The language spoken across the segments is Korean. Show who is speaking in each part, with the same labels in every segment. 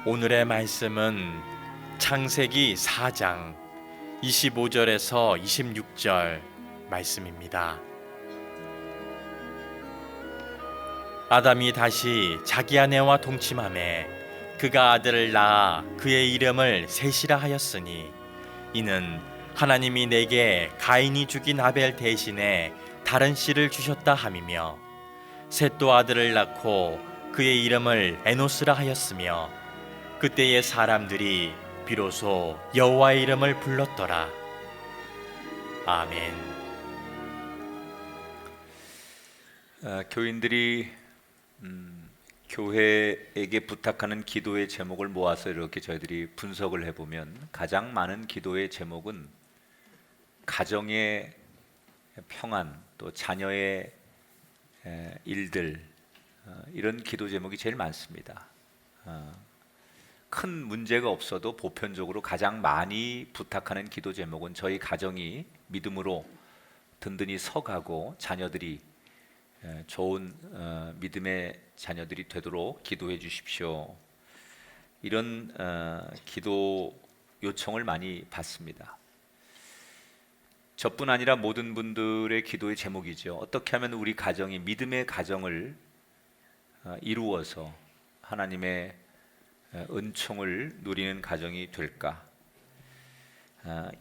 Speaker 1: 오늘의 말씀은 창세기 4장 25절에서 26절 말씀입니다. 아담이 다시 자기 아내와 동침하매 그가 아들을 낳아 그의 이름을 셋이라 하였으니 이는 하나님이 내게 가인이 죽인 아벨 대신에 다른 씨를 주셨다 함이며, 셋도 아들을 낳고 그의 이름을 에노스라 하였으며 그때의 사람들이 비로소 여호와의 이름을 불렀더라. 아멘.
Speaker 2: 교인들이 교회에게 부탁하는 기도의 제목을 모아서 이렇게 저희들이 분석을 해보면 가장 많은 기도의 제목은 가정의 평안, 또 자녀의 일들, 이런 기도 제목이 제일 많습니다. 큰 문제가 없어도 보편적으로 가장 많이 부탁하는 기도 제목은 저희 가정이 믿음으로 든든히 서가고 자녀들이 좋은 믿음의 자녀들이 되도록 기도해 주십시오. 이런 기도 요청을 많이 받습니다. 저뿐 아니라 모든 분들의 기도의 제목이죠. 어떻게 하면 우리 가정이 믿음의 가정을 이루어서 하나님의 은총을 누리는 가정이 될까?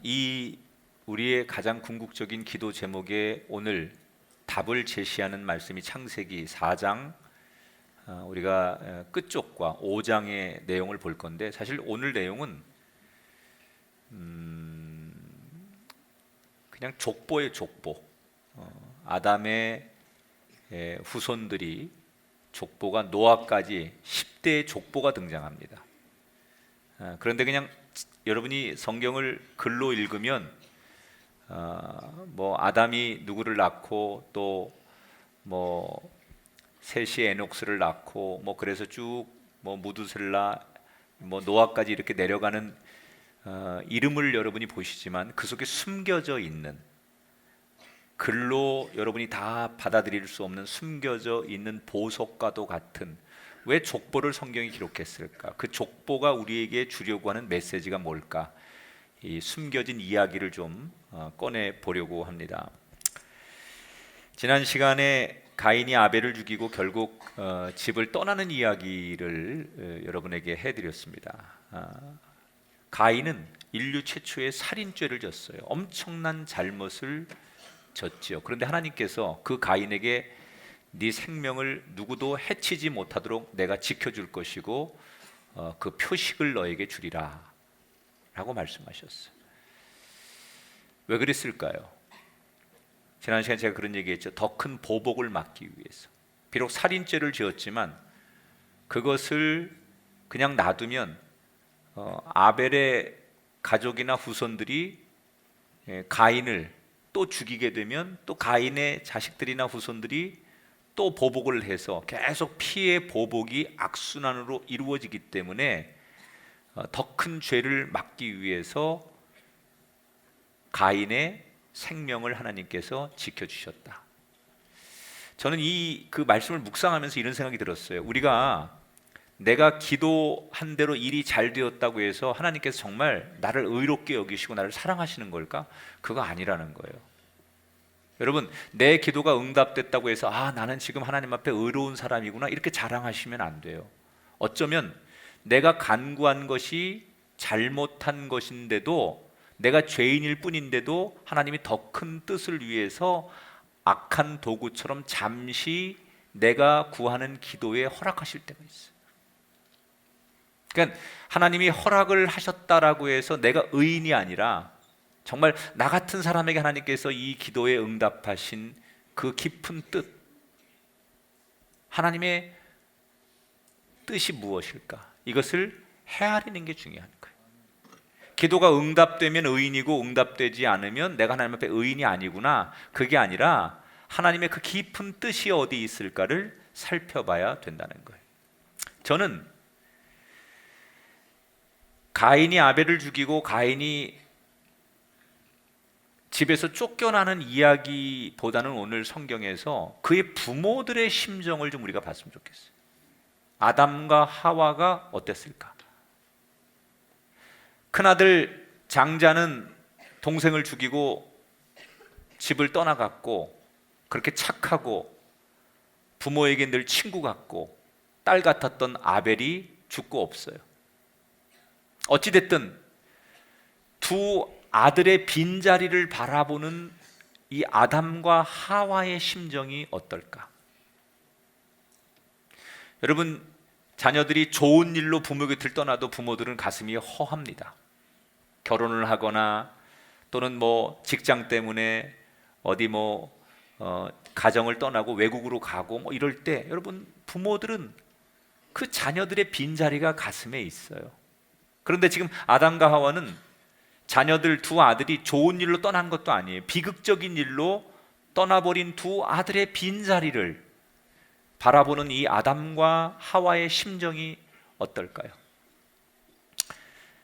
Speaker 2: 이 우리의 가장 궁극적인 기도 제목에 오늘 답을 제시하는 말씀이 창세기 4장 우리가 끝쪽과 5장의 내용을 볼 건데, 사실 오늘 내용은 그냥 족보의 족보. 아담의 후손들이 족보가 노아까지 10대의 족보가 등장합니다. 그런데 그냥 여러분이 성경을 글로 읽으면 뭐 아담이 누구를 낳고 또 뭐 셋이 에녹스를 낳고 뭐 그래서 쭉 뭐 무두셀라 뭐 노아까지 이렇게 내려가는 이름을 여러분이 보시지만 그 속에 숨겨져 있는, 글로 여러분이 다 받아들일 수 없는 숨겨져 있는 보석과도 같은, 왜 족보를 성경이 기록했을까? 그 족보가 우리에게 주려고 하는 메시지가 뭘까? 이 숨겨진 이야기를 좀 꺼내 보려고 합니다. 지난 시간에 가인이 아벨을 죽이고 결국 집을 떠나는 이야기를 여러분에게 해드렸습니다. 가인은 인류 최초의 살인죄를 졌어요. 엄청난 잘못을 졌지요. 그런데 하나님께서 그 가인에게 네 생명을 누구도 해치지 못하도록 내가 지켜줄 것이고 그 표식을 너에게 주리라 라고 말씀하셨어요. 왜 그랬을까요? 지난 시간에 제가 그런 얘기했죠. 더 큰 보복을 막기 위해서. 비록 살인죄를 지었지만 그것을 그냥 놔두면 아벨의 가족이나 후손들이 가인을 또 죽이게 되면 또 가인의 자식들이나 후손들이 또 보복을 해서 계속 피해 보복이 악순환으로 이루어지기 때문에 더 큰 죄를 막기 위해서 가인의 생명을 하나님께서 지켜주셨다. 저는 그 말씀을 묵상하면서 이런 생각이 들었어요. 우리가 내가 기도한 대로 일이 잘 되었다고 해서 하나님께서 정말 나를 의롭게 여기시고 나를 사랑하시는 걸까? 그거 아니라는 거예요. 여러분, 내 기도가 응답됐다고 해서 나는 지금 하나님 앞에 의로운 사람이구나 이렇게 자랑하시면 안 돼요. 어쩌면 내가 간구한 것이 잘못한 것인데도, 내가 죄인일 뿐인데도 하나님이 더 큰 뜻을 위해서 악한 도구처럼 잠시 내가 구하는 기도에 허락하실 때가 있어요. 그러니까 하나님이 허락을 하셨다라고 해서 내가 의인이 아니라 정말 나 같은 사람에게 하나님께서 이 기도에 응답하신 그 깊은 뜻, 하나님의 뜻이 무엇일까? 이것을 헤아리는 게 중요한 거예요. 기도가 응답되면 의인이고 응답되지 않으면 내가 하나님 앞에 의인이 아니구나, 그게 아니라 하나님의 그 깊은 뜻이 어디 있을까를 살펴봐야 된다는 거예요. 저는 가인이 아벨을 죽이고 가인이 집에서 쫓겨나는 이야기보다는 오늘 성경에서 그의 부모들의 심정을 좀 우리가 봤으면 좋겠어요. 아담과 하와가 어땠을까? 큰아들 장자는 동생을 죽이고 집을 떠나갔고, 그렇게 착하고 부모에게 늘 친구 같고 딸 같았던 아벨이 죽고 없어요. 어찌됐든 두 아들의 빈자리를 바라보는 이 아담과 하와의 심정이 어떨까? 여러분, 자녀들이 좋은 일로 부모 곁을 떠나도 부모들은 가슴이 허합니다. 결혼을 하거나 또는 직장 때문에 어디 가정을 떠나고 외국으로 가고 이럴 때, 여러분, 부모들은 그 자녀들의 빈자리가 가슴에 있어요. 그런데 지금 아담과 하와는 자녀들 두 아들이 좋은 일로 떠난 것도 아니에요. 비극적인 일로 떠나버린 두 아들의 빈자리를 바라보는 이 아담과 하와의 심정이 어떨까요?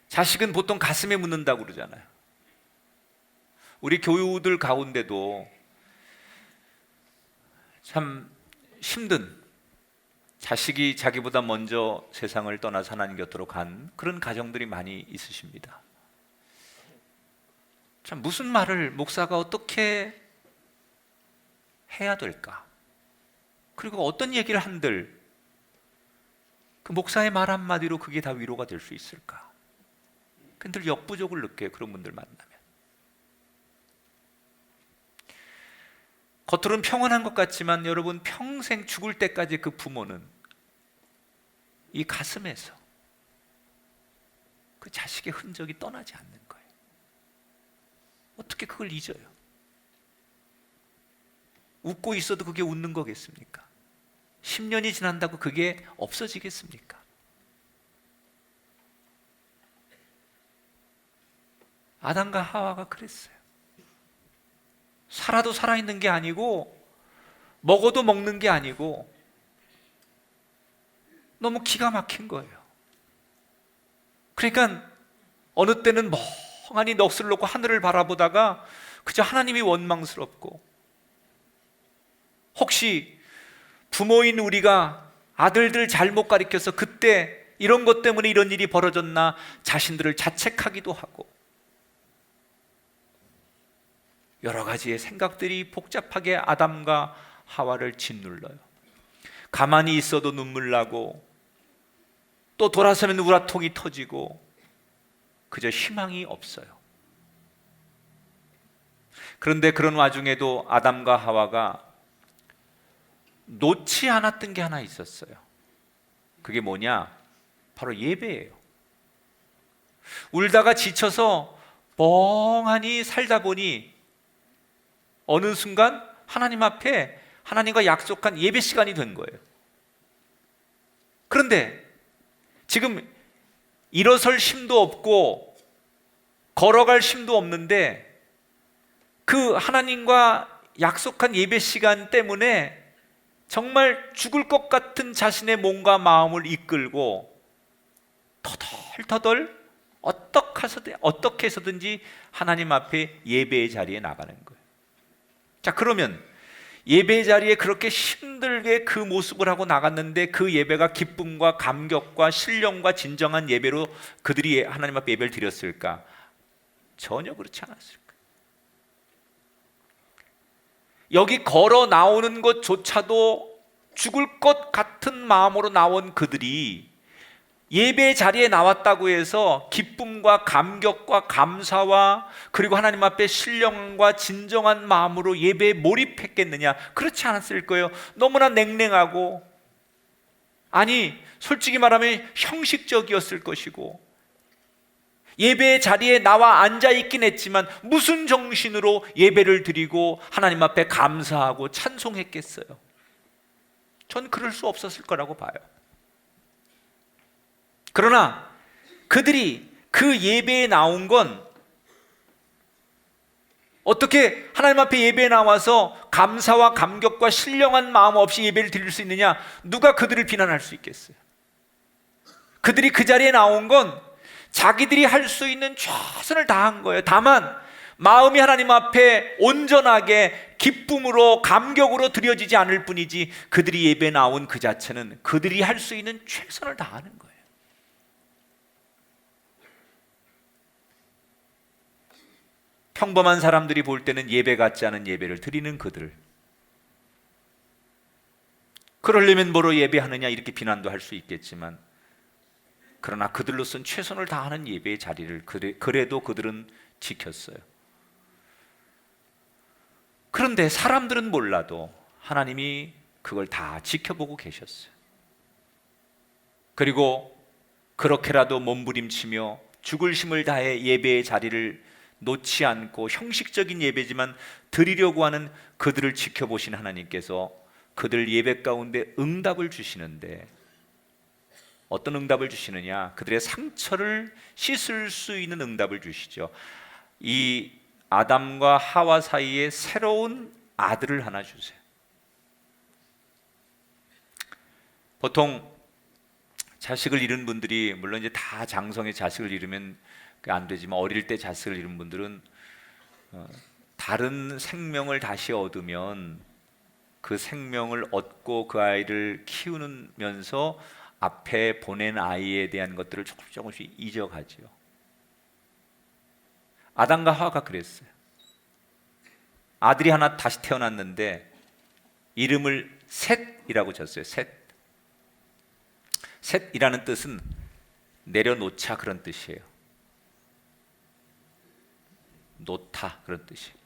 Speaker 2: 자식은 보통 가슴에 묻는다고 그러잖아요. 우리 교우들 가운데도 참 힘든, 자식이 자기보다 먼저 세상을 떠나서 하나님 곁으로 간 그런 가정들이 많이 있으십니다. 참, 무슨 말을 목사가 어떻게 해야 될까? 그리고 어떤 얘기를 한들 그 목사의 말 한마디로 그게 다 위로가 될 수 있을까? 늘 역부족을 느껴요, 그런 분들 만나면. 겉으로는 평온한 것 같지만 여러분, 평생 죽을 때까지 그 부모는 이 가슴에서 그 자식의 흔적이 떠나지 않는 거예요. 어떻게 그걸 잊어요? 웃고 있어도 그게 웃는 거겠습니까? 10년이 지난다고 그게 없어지겠습니까? 아담과 하와가 그랬어요. 살아도 살아있는 게 아니고 먹어도 먹는 게 아니고 너무 기가 막힌 거예요. 그러니까 어느 때는 멍하니 넋을 놓고 하늘을 바라보다가 그저 하나님이 원망스럽고, 혹시 부모인 우리가 아들들 잘못 가르쳐서 그때 이런 것 때문에 이런 일이 벌어졌나 자신들을 자책하기도 하고, 여러 가지의 생각들이 복잡하게 아담과 하와를 짓눌러요. 가만히 있어도 눈물 나고 또 돌아서면 우라통이 터지고 그저 희망이 없어요. 그런데 그런 와중에도 아담과 하와가 놓지 않았던 게 하나 있었어요. 그게 뭐냐? 바로 예배예요. 울다가 지쳐서 멍하니 살다 보니 어느 순간 하나님 앞에 하나님과 약속한 예배 시간이 된 거예요. 그런데 지금 일어설 힘도 없고 걸어갈 힘도 없는데 그 하나님과 약속한 예배 시간 때문에 정말 죽을 것 같은 자신의 몸과 마음을 이끌고 터덜터덜 어떻게 해서든지 하나님 앞에 예배의 자리에 나가는 거예요. 자, 그러면 예배 자리에 그렇게 힘들게 그 모습을 하고 나갔는데 그 예배가 기쁨과 감격과 신령과 진정한 예배로 그들이 하나님 앞에 예배를 드렸을까? 전혀 그렇지 않았을 거예요. 여기 걸어 나오는 것조차도 죽을 것 같은 마음으로 나온 그들이 예배 자리에 나왔다고 해서 기쁨과 감격과 감사와 그리고 하나님 앞에 신령과 진정한 마음으로 예배에 몰입했겠느냐? 그렇지 않았을 거예요. 너무나 냉랭하고, 아니 솔직히 말하면 형식적이었을 것이고, 예배 자리에 나와 앉아있긴 했지만 무슨 정신으로 예배를 드리고 하나님 앞에 감사하고 찬송했겠어요? 전 그럴 수 없었을 거라고 봐요. 그러나 그들이 그 예배에 나온 건 어떻게 하나님 앞에 예배에 나와서 감사와 감격과 신령한 마음 없이 예배를 드릴 수 있느냐? 누가 그들을 비난할 수 있겠어요? 그들이 그 자리에 나온 건 자기들이 할 수 있는 최선을 다한 거예요. 다만 마음이 하나님 앞에 온전하게 기쁨으로 감격으로 드려지지 않을 뿐이지 그들이 예배에 나온 그 자체는 그들이 할 수 있는 최선을 다하는 거예요. 평범한 사람들이 볼 때는 예배 같지 않은 예배를 드리는 그들, 그러려면 뭐로 예배하느냐 이렇게 비난도 할 수 있겠지만, 그러나 그들로서는 최선을 다하는 예배의 자리를 그래도 그들은 지켰어요. 그런데 사람들은 몰라도 하나님이 그걸 다 지켜보고 계셨어요. 그리고 그렇게라도 몸부림치며 죽을 힘을 다해 예배의 자리를 놓지 않고 형식적인 예배지만 드리려고 하는 그들을 지켜보신 하나님께서 그들 예배 가운데 응답을 주시는데, 어떤 응답을 주시느냐? 그들의 상처를 씻을 수 있는 응답을 주시죠. 이 아담과 하와 사이에 새로운 아들을 하나 주세요. 보통 자식을 잃은 분들이, 물론 이제 다 장성의 자식을 잃으면 안 되지만 어릴 때 자식을 잃은 분들은 다른 생명을 다시 얻으면 그 생명을 얻고 그 아이를 키우면서 앞에 보낸 아이에 대한 것들을 조금씩 잊어가죠. 아담과 하와가 그랬어요. 아들이 하나 다시 태어났는데 이름을 셋이라고 졌어요. 셋이라는 뜻은 내려놓자 그런 뜻이에요. 놓다 그런 뜻이에요.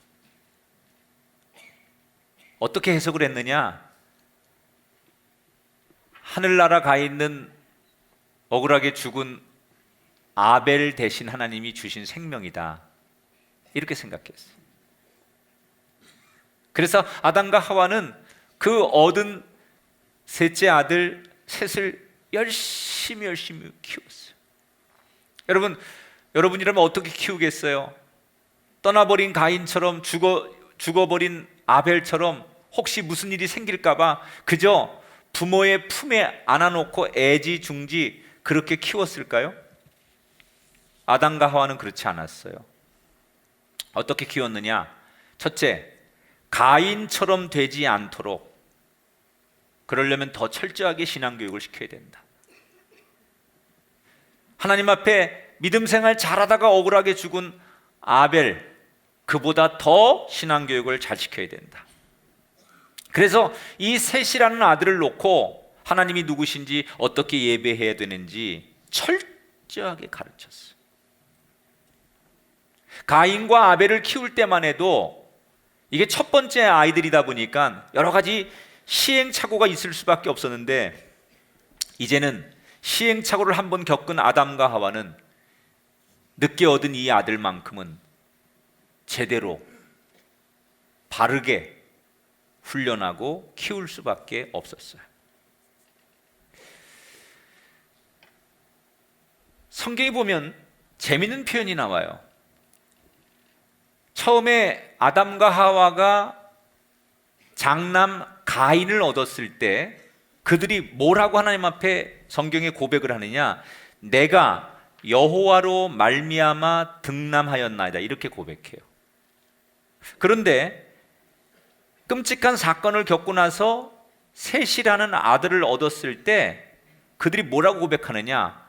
Speaker 2: 어떻게 해석을 했느냐? 하늘나라 가 있는 억울하게 죽은 아벨 대신 하나님이 주신 생명이다, 이렇게 생각했어요. 그래서 아담과 하와는 그 얻은 셋째 아들 셋을 열심히 키웠어요. 여러분이라면 어떻게 키우겠어요? 떠나버린 가인처럼, 죽어버린 아벨처럼 혹시 무슨 일이 생길까봐 그저 부모의 품에 안아놓고 애지중지 그렇게 키웠을까요? 아담과 하와는 그렇지 않았어요. 어떻게 키웠느냐? 첫째, 가인처럼 되지 않도록, 그러려면 더 철저하게 신앙교육을 시켜야 된다. 하나님 앞에 믿음 생활 잘하다가 억울하게 죽은 아벨, 그보다 더 신앙교육을 잘 시켜야 된다. 그래서 이 셋이라는 아들을 놓고 하나님이 누구신지, 어떻게 예배해야 되는지 철저하게 가르쳤어요. 가인과 아벨을 키울 때만 해도 이게 첫 번째 아이들이다 보니까 여러 가지 시행착오가 있을 수밖에 없었는데, 이제는 시행착오를 한번 겪은 아담과 하와는 늦게 얻은 이 아들만큼은 제대로 바르게 훈련하고 키울 수밖에 없었어요. 성경에 보면 재미있는 표현이 나와요. 처음에 아담과 하와가 장남 가인을 얻었을 때 그들이 뭐라고 하나님 앞에 성경에 고백을 하느냐? 내가 여호와로 말미암아 득남하였나이다, 이렇게 고백해요. 그런데 끔찍한 사건을 겪고 나서 셋이라는 아들을 얻었을 때 그들이 뭐라고 고백하느냐?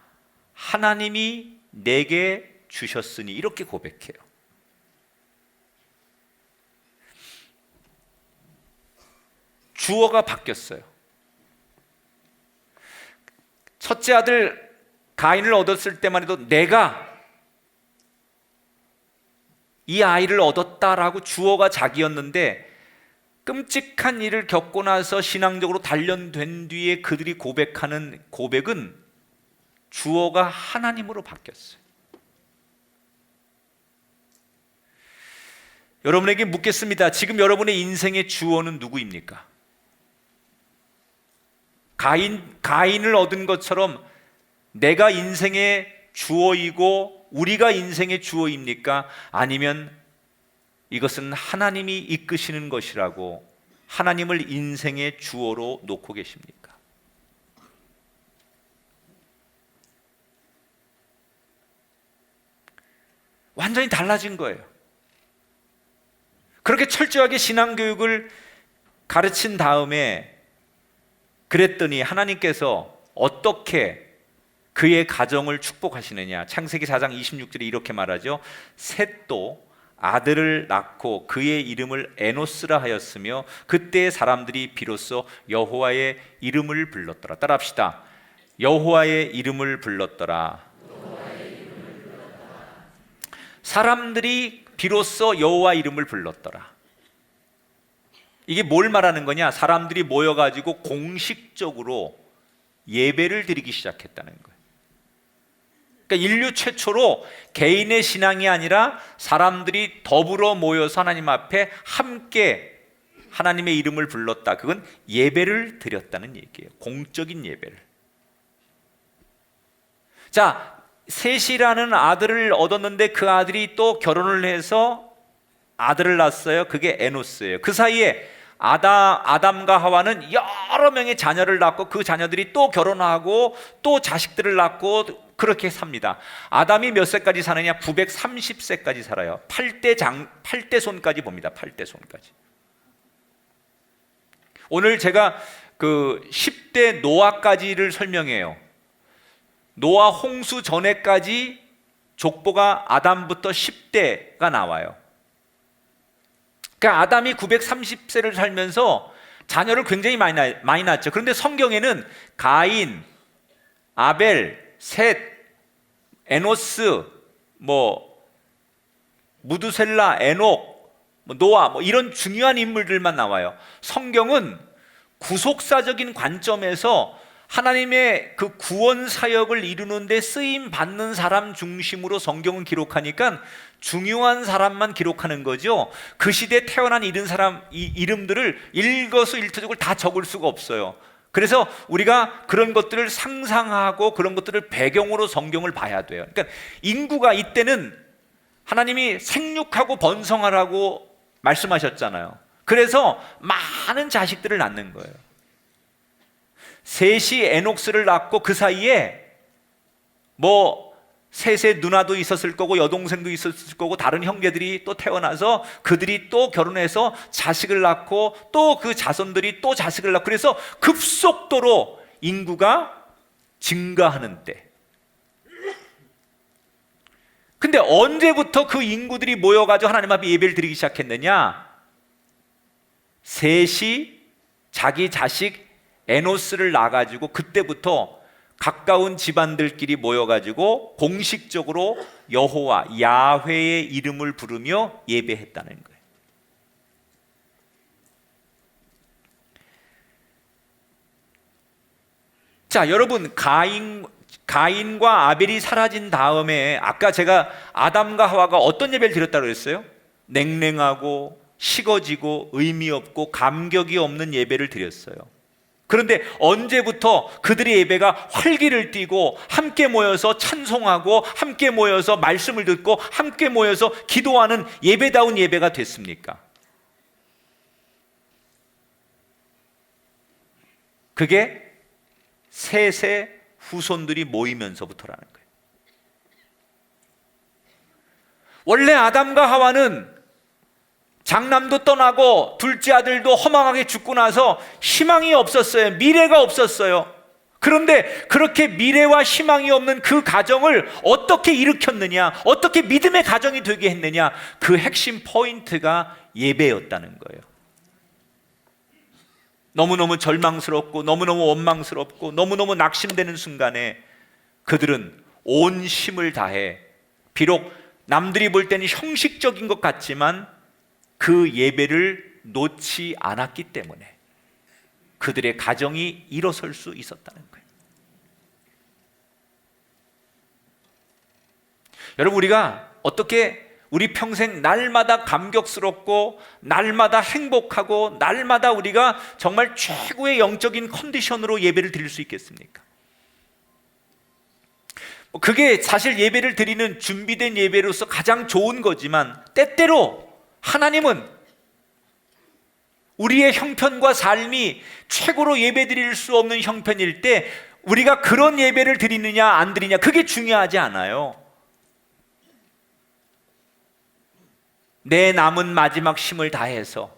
Speaker 2: 하나님이 내게 주셨으니, 이렇게 고백해요. 주어가 바뀌었어요. 첫째 아들 가인을 얻었을 때만 해도 내가 이 아이를 얻었다라고 주어가 자기였는데, 끔찍한 일을 겪고 나서 신앙적으로 단련된 뒤에 그들이 고백하는 고백은 주어가 하나님으로 바뀌었어요. 여러분에게 묻겠습니다. 지금 여러분의 인생의 주어는 누구입니까? 가인을 얻은 것처럼 내가 인생의 주어이고 우리가 인생의 주어입니까? 아니면 이것은 하나님이 이끄시는 것이라고 하나님을 인생의 주어로 놓고 계십니까? 완전히 달라진 거예요. 그렇게 철저하게 신앙교육을 가르친 다음에 그랬더니 하나님께서 어떻게 그의 가정을 축복하시느냐? 창세기 4장 26절에 이렇게 말하죠. 셋도 아들을 낳고 그의 이름을 에노스라 하였으며 그때 사람들이 비로소 여호와의 이름을 불렀더라. 따라합시다. 여호와의 이름을 불렀더라. 사람들이 비로소 여호와 이름을 불렀더라. 이게 뭘 말하는 거냐? 사람들이 모여가지고 공식적으로 예배를 드리기 시작했다는 거예요. 그러니까 인류 최초로 개인의 신앙이 아니라 사람들이 더불어 모여서 하나님 앞에 함께 하나님의 이름을 불렀다. 그건 예배를 드렸다는 얘기예요. 공적인 예배를. 자, 셋이라는 아들을 얻었는데 그 아들이 또 결혼을 해서 아들을 낳았어요. 그게 에노스예요. 그 사이에 아담과 하와는 여러 명의 자녀를 낳고 그 자녀들이 또 결혼하고 또 자식들을 낳고 그렇게 삽니다. 아담이 몇 세까지 사느냐? 930세까지 살아요. 8대 손까지 봅니다. 8대 손까지. 오늘 제가 그 10대 노아까지를 설명해요. 노아 홍수 전에까지 족보가 아담부터 10대가 나와요. 그러니까 아담이 930세를 살면서 자녀를 굉장히 많이 낳았죠. 그런데 성경에는 가인, 아벨, 셋, 에노스, 무두셀라, 에녹, 노아 이런 중요한 인물들만 나와요. 성경은 구속사적인 관점에서 하나님의 그 구원 사역을 이루는 데 쓰임 받는 사람 중심으로 성경은 기록하니까 중요한 사람만 기록하는 거죠. 그 시대에 태어난 이런 사람 이름들을 일거수일투족을 다 적을 수가 없어요. 그래서 우리가 그런 것들을 상상하고 그런 것들을 배경으로 성경을 봐야 돼요. 그러니까 인구가 이때는 하나님이 생육하고 번성하라고 말씀하셨잖아요. 그래서 많은 자식들을 낳는 거예요. 셋이 에녹스를 낳고 그 사이에 셋의 누나도 있었을 거고 여동생도 있었을 거고 다른 형제들이 또 태어나서 그들이 또 결혼해서 자식을 낳고 또 그 자손들이 또 자식을 낳고 그래서 급속도로 인구가 증가하는 때. 근데 언제부터 그 인구들이 모여가지고 하나님 앞에 예배를 드리기 시작했느냐? 셋이 자기 자식 에노스를 낳아가지고 그때부터 가까운 집안들끼리 모여가지고 공식적으로 여호와 야훼의 이름을 부르며 예배했다는 거예요. 자, 여러분, 가인과 아벨이 사라진 다음에 아까 제가 아담과 하와가 어떤 예배를 드렸다고 그랬어요? 냉랭하고 식어지고 의미 없고 감격이 없는 예배를 드렸어요. 그런데 언제부터 그들의 예배가 활기를 띠고 함께 모여서 찬송하고 함께 모여서 말씀을 듣고 함께 모여서 기도하는 예배다운 예배가 됐습니까? 그게 셋의 후손들이 모이면서부터라는 거예요. 원래 아담과 하와는 장남도 떠나고 둘째 아들도 허망하게 죽고 나서 희망이 없었어요. 미래가 없었어요. 그런데 그렇게 미래와 희망이 없는 그 가정을 어떻게 일으켰느냐, 어떻게 믿음의 가정이 되게 했느냐, 그 핵심 포인트가 예배였다는 거예요. 너무너무 절망스럽고 너무너무 원망스럽고 너무너무 낙심되는 순간에 그들은 온 힘을 다해, 비록 남들이 볼 때는 형식적인 것 같지만 그 예배를 놓지 않았기 때문에 그들의 가정이 일어설 수 있었다는 거예요. 여러분, 우리가 어떻게 우리 평생 날마다 감격스럽고 날마다 행복하고 날마다 우리가 정말 최고의 영적인 컨디션으로 예배를 드릴 수 있겠습니까? 그게 사실 예배를 드리는 준비된 예배로서 가장 좋은 거지만 때때로 하나님은 우리의 형편과 삶이 최고로 예배 드릴 수 없는 형편일 때 우리가 그런 예배를 드리느냐 안 드리냐 그게 중요하지 않아요. 내 남은 마지막 힘을 다해서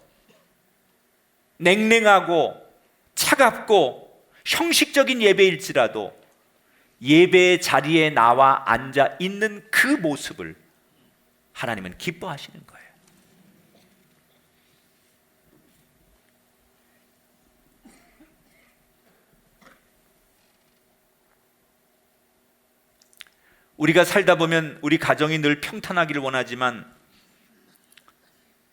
Speaker 2: 냉랭하고 차갑고 형식적인 예배일지라도 예배의 자리에 나와 앉아 있는 그 모습을 하나님은 기뻐하시는 거예요. 우리가 살다 보면 우리 가정이 늘 평탄하기를 원하지만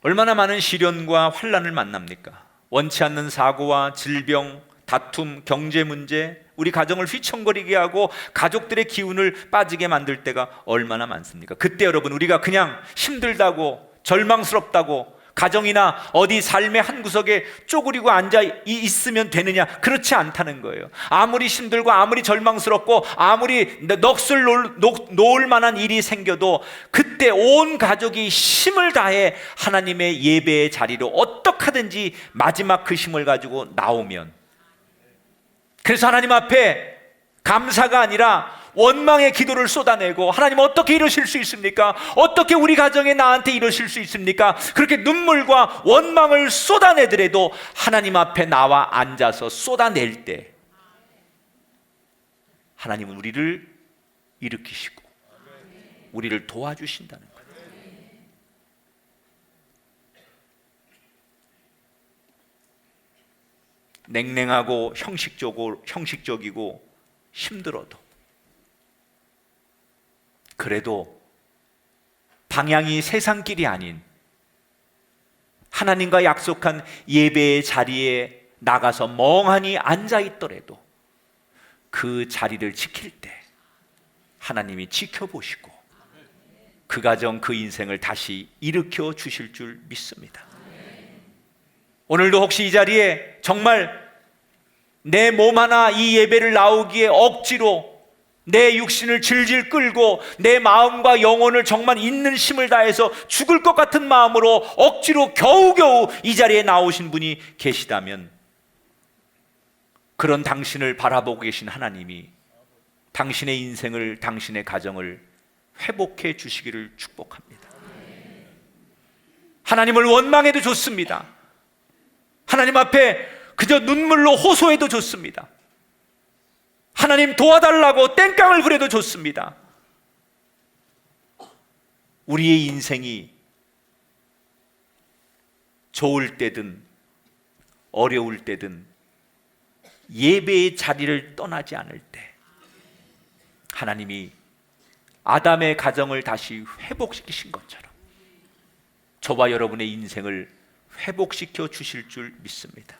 Speaker 2: 얼마나 많은 시련과 환난을 만납니까? 원치 않는 사고와 질병, 다툼, 경제 문제, 우리 가정을 휘청거리게 하고 가족들의 기운을 빠지게 만들 때가 얼마나 많습니까? 그때 여러분, 우리가 그냥 힘들다고, 절망스럽다고, 가정이나 어디 삶의 한 구석에 쪼그리고 앉아 있으면 되느냐? 그렇지 않다는 거예요. 아무리 힘들고 아무리 절망스럽고 아무리 넋을 놓을 만한 일이 생겨도 그때 온 가족이 힘을 다해 하나님의 예배의 자리로 어떻게 하든지 마지막 그 힘을 가지고 나오면, 그래서 하나님 앞에 감사가 아니라 원망의 기도를 쏟아내고, 하나님 어떻게 이러실 수 있습니까? 어떻게 우리 가정에 나한테 이러실 수 있습니까? 그렇게 눈물과 원망을 쏟아내더라도 하나님 앞에 나와 앉아서 쏟아낼 때 하나님은 우리를 일으키시고 우리를 도와주신다는 거예요. 냉랭하고 형식적이고 힘들어도, 그래도 방향이 세상 길이 아닌 하나님과 약속한 예배의 자리에 나가서 멍하니 앉아 있더라도 그 자리를 지킬 때 하나님이 지켜보시고 그 가정, 그 인생을 다시 일으켜 주실 줄 믿습니다. 오늘도 혹시 이 자리에 정말 내 몸 하나 이 예배를 나오기에 억지로 내 육신을 질질 끌고 내 마음과 영혼을 정말 있는 힘을 다해서 죽을 것 같은 마음으로 억지로 겨우겨우 이 자리에 나오신 분이 계시다면, 그런 당신을 바라보고 계신 하나님이 당신의 인생을, 당신의 가정을 회복해 주시기를 축복합니다. 하나님을 원망해도 좋습니다. 하나님 앞에 그저 눈물로 호소해도 좋습니다. 하나님 도와달라고 땡깡을 부려도 좋습니다. 우리의 인생이 좋을 때든 어려울 때든 예배의 자리를 떠나지 않을 때 하나님이 아담의 가정을 다시 회복시키신 것처럼 저와 여러분의 인생을 회복시켜 주실 줄 믿습니다.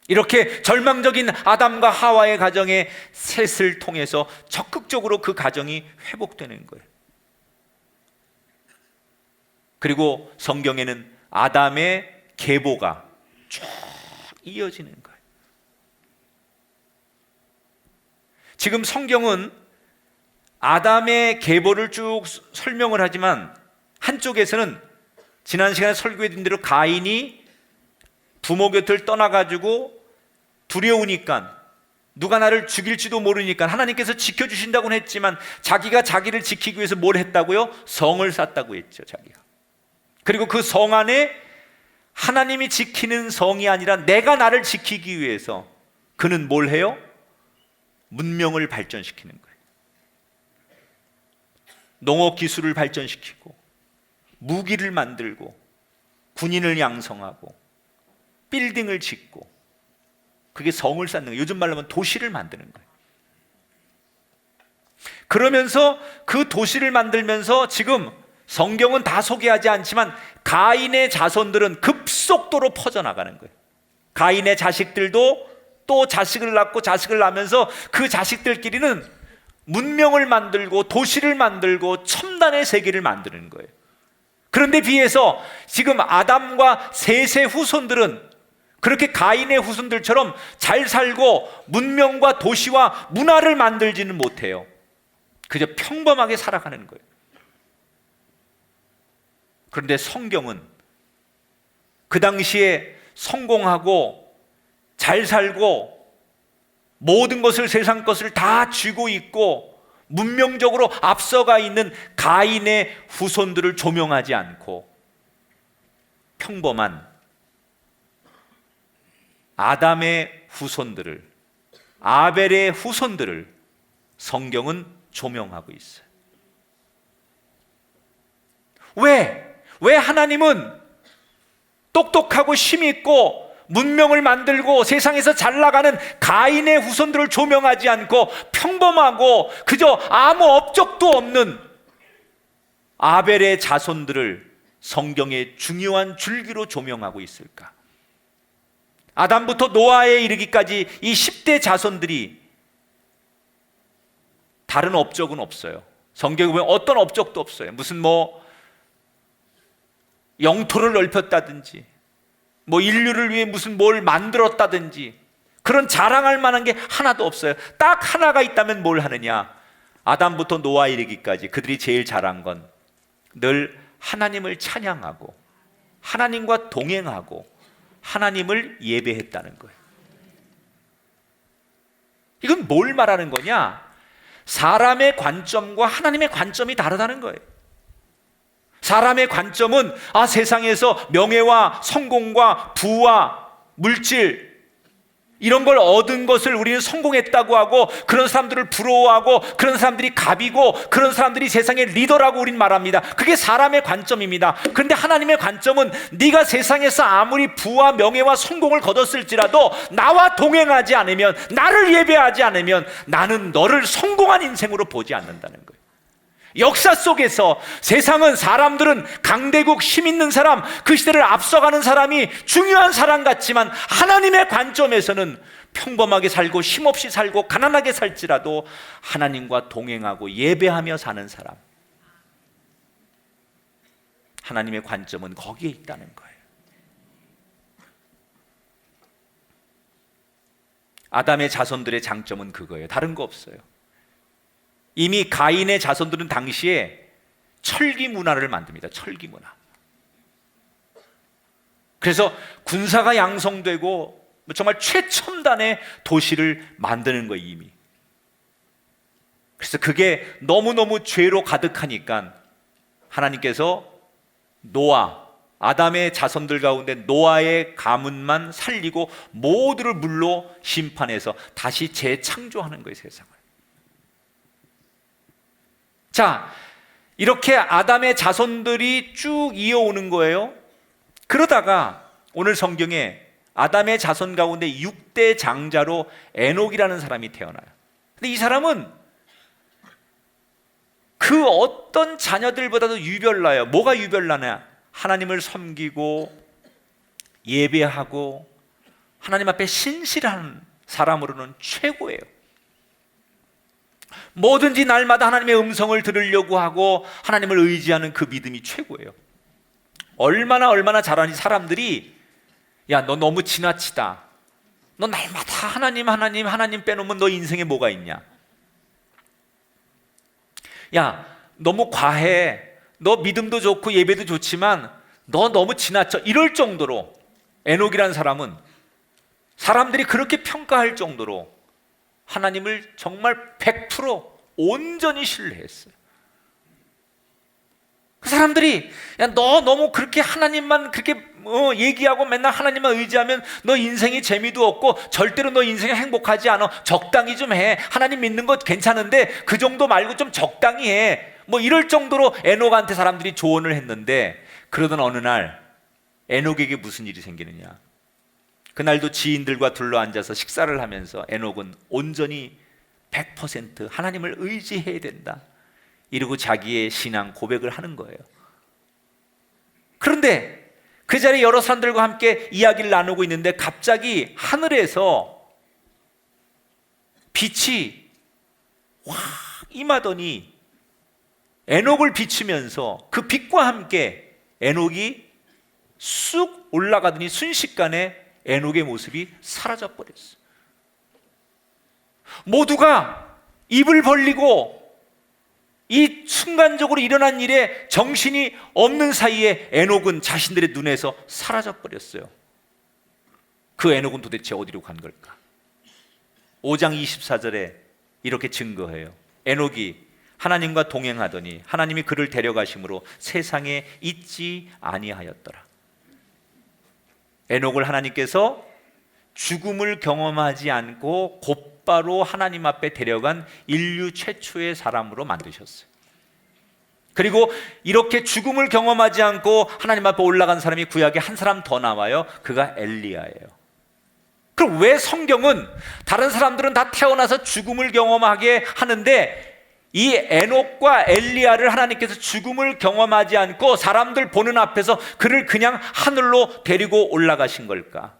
Speaker 2: 이렇게 절망적인 아담과 하와의 가정의 셋을 통해서 적극적으로 그 가정이 회복되는 거예요. 그리고 성경에는 아담의 계보가 쭉 이어지는 거예요. 지금 성경은 아담의 계보를 쭉 설명을 하지만 한쪽에서는 지난 시간에 설교해드린 대로 가인이 부모 곁을 떠나가지고 두려우니까, 누가 나를 죽일지도 모르니까 하나님께서 지켜주신다고는 했지만 자기가 자기를 지키기 위해서 뭘 했다고요? 성을 쌓았다고 했죠, 자기가. 그리고 그 성 안에 하나님이 지키는 성이 아니라 내가 나를 지키기 위해서 그는 뭘 해요? 문명을 발전시키는 거예요. 농업 기술을 발전시키고 무기를 만들고 군인을 양성하고 빌딩을 짓고, 그게 성을 쌓는 거예요. 요즘 말로 하면 도시를 만드는 거예요. 그러면서 그 도시를 만들면서 지금 성경은 다 소개하지 않지만 가인의 자손들은 급속도로 퍼져나가는 거예요. 가인의 자식들도 또 자식을 낳고 자식을 낳으면서 그 자식들끼리는 문명을 만들고 도시를 만들고 첨단의 세계를 만드는 거예요. 그런데 비해서 지금 아담과 셋의 후손들은 그렇게 가인의 후손들처럼 잘 살고 문명과 도시와 문화를 만들지는 못해요. 그저 평범하게 살아가는 거예요. 그런데 성경은 그 당시에 성공하고 잘 살고 모든 것을, 세상 것을 다 쥐고 있고 문명적으로 앞서가 있는 가인의 후손들을 조명하지 않고 평범한 아담의 후손들을, 아벨의 후손들을 성경은 조명하고 있어요. 왜 하나님은 똑똑하고 힘 있고 문명을 만들고 세상에서 잘 나가는 가인의 후손들을 조명하지 않고 평범하고 그저 아무 업적도 없는 아벨의 자손들을 성경의 중요한 줄기로 조명하고 있을까? 아담부터 노아에 이르기까지 이 10대 자손들이 다른 업적은 없어요. 성경에 보면 어떤 업적도 없어요. 무슨 영토를 넓혔다든지 인류를 위해 무슨 뭘 만들었다든지 그런 자랑할 만한 게 하나도 없어요. 딱 하나가 있다면 뭘 하느냐? 아담부터 노아 이르기까지 그들이 제일 잘한 건 늘 하나님을 찬양하고 하나님과 동행하고 하나님을 예배했다는 거예요. 이건 뭘 말하는 거냐? 사람의 관점과 하나님의 관점이 다르다는 거예요. 사람의 관점은 세상에서 명예와 성공과 부와 물질 이런 걸 얻은 것을 우리는 성공했다고 하고 그런 사람들을 부러워하고 그런 사람들이 갑이고 그런 사람들이 세상의 리더라고 우린 말합니다. 그게 사람의 관점입니다. 그런데 하나님의 관점은 네가 세상에서 아무리 부와 명예와 성공을 거뒀을지라도 나와 동행하지 않으면, 나를 예배하지 않으면 나는 너를 성공한 인생으로 보지 않는다는 거예요. 역사 속에서 세상은 사람들은 강대국 힘 있는 사람, 그 시대를 앞서가는 사람이 중요한 사람 같지만 하나님의 관점에서는 평범하게 살고 힘없이 살고 가난하게 살지라도 하나님과 동행하고 예배하며 사는 사람, 하나님의 관점은 거기에 있다는 거예요. 아담의 자손들의 장점은 그거예요. 다른 거 없어요. 이미 가인의 자손들은 당시에 철기 문화를 만듭니다. 철기 문화. 그래서 군사가 양성되고 정말 최첨단의 도시를 만드는 거예요, 이미. 그래서 그게 너무너무 죄로 가득하니까 하나님께서 아담의 자손들 가운데 노아의 가문만 살리고 모두를 물로 심판해서 다시 재창조하는 거예요, 세상을. 자, 이렇게 아담의 자손들이 쭉 이어오는 거예요. 그러다가 오늘 성경에 아담의 자손 가운데 6대 장자로 에녹이라는 사람이 태어나요. 근데 이 사람은 그 어떤 자녀들보다도 유별나요. 뭐가 유별나냐? 하나님을 섬기고 예배하고 하나님 앞에 신실한 사람으로는 최고예요. 뭐든지 날마다 하나님의 음성을 들으려고 하고 하나님을 의지하는 그 믿음이 최고예요. 얼마나 잘하니 사람들이 야, 너 너무 지나치다. 너 날마다 하나님 빼놓으면 너 인생에 뭐가 있냐? 야, 너무 과해. 너 믿음도 좋고 예배도 좋지만 너 너무 지나쳐. 이럴 정도로 에녹이라는 사람은 사람들이 그렇게 평가할 정도로 하나님을 정말 100% 온전히 신뢰했어요. 그 사람들이 야, 너 너무 그렇게 하나님만 그렇게 얘기하고 맨날 하나님만 의지하면 너 인생이 재미도 없고 절대로 너 인생이 행복하지 않아. 적당히 좀 해. 하나님 믿는 것 괜찮은데 그 정도 말고 좀 적당히 해. 이럴 정도로 에녹한테 사람들이 조언을 했는데, 그러던 어느 날 에녹에게 무슨 일이 생기느냐? 그날도 지인들과 둘러앉아서 식사를 하면서 에녹은 온전히 100% 하나님을 의지해야 된다, 이러고 자기의 신앙 고백을 하는 거예요. 그런데 그 자리에 여러 사람들과 함께 이야기를 나누고 있는데 갑자기 하늘에서 빛이 확 임하더니 에녹을 비추면서 그 빛과 함께 에녹이 쑥 올라가더니 순식간에 에녹의 모습이 사라져 버렸어요. 모두가 입을 벌리고 이 순간적으로 일어난 일에 정신이 없는 사이에 에녹은 자신들의 눈에서 사라져 버렸어요. 그 에녹은 도대체 어디로 간 걸까? 5장 24절에 이렇게 증거해요. 에녹이 하나님과 동행하더니 하나님이 그를 데려가심으로 세상에 있지 아니하였더라. 에녹을 하나님께서 죽음을 경험하지 않고 곧바로 하나님 앞에 데려간 인류 최초의 사람으로 만드셨어요. 그리고 이렇게 죽음을 경험하지 않고 하나님 앞에 올라간 사람이 구약에 한 사람 더 나와요. 그가 엘리야예요. 그럼 왜 성경은 다른 사람들은 다 태어나서 죽음을 경험하게 하는데 이 에녹과 엘리야를 하나님께서 죽음을 경험하지 않고 사람들 보는 앞에서 그를 그냥 하늘로 데리고 올라가신 걸까?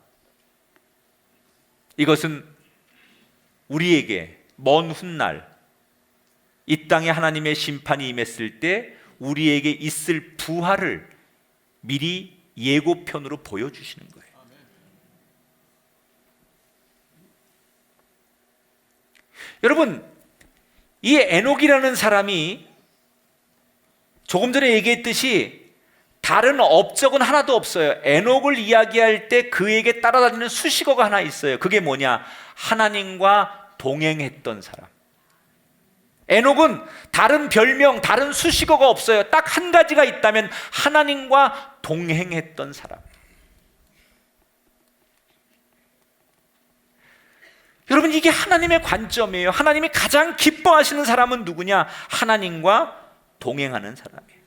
Speaker 2: 이것은 우리에게 먼 훗날 이 땅에 하나님의 심판이 임했을 때 우리에게 있을 부활을 미리 예고편으로 보여주시는 거예요. 여러분, 이 에녹이라는 사람이 조금 전에 얘기했듯이 다른 업적은 하나도 없어요. 에녹을 이야기할 때 그에게 따라다니는 수식어가 하나 있어요. 그게 뭐냐? 하나님과 동행했던 사람. 에녹은 다른 별명, 다른 수식어가 없어요. 딱 한 가지가 있다면 하나님과 동행했던 사람. 여러분, 이게 하나님의 관점이에요. 하나님이 가장 기뻐하시는 사람은 누구냐? 하나님과 동행하는 사람이에요.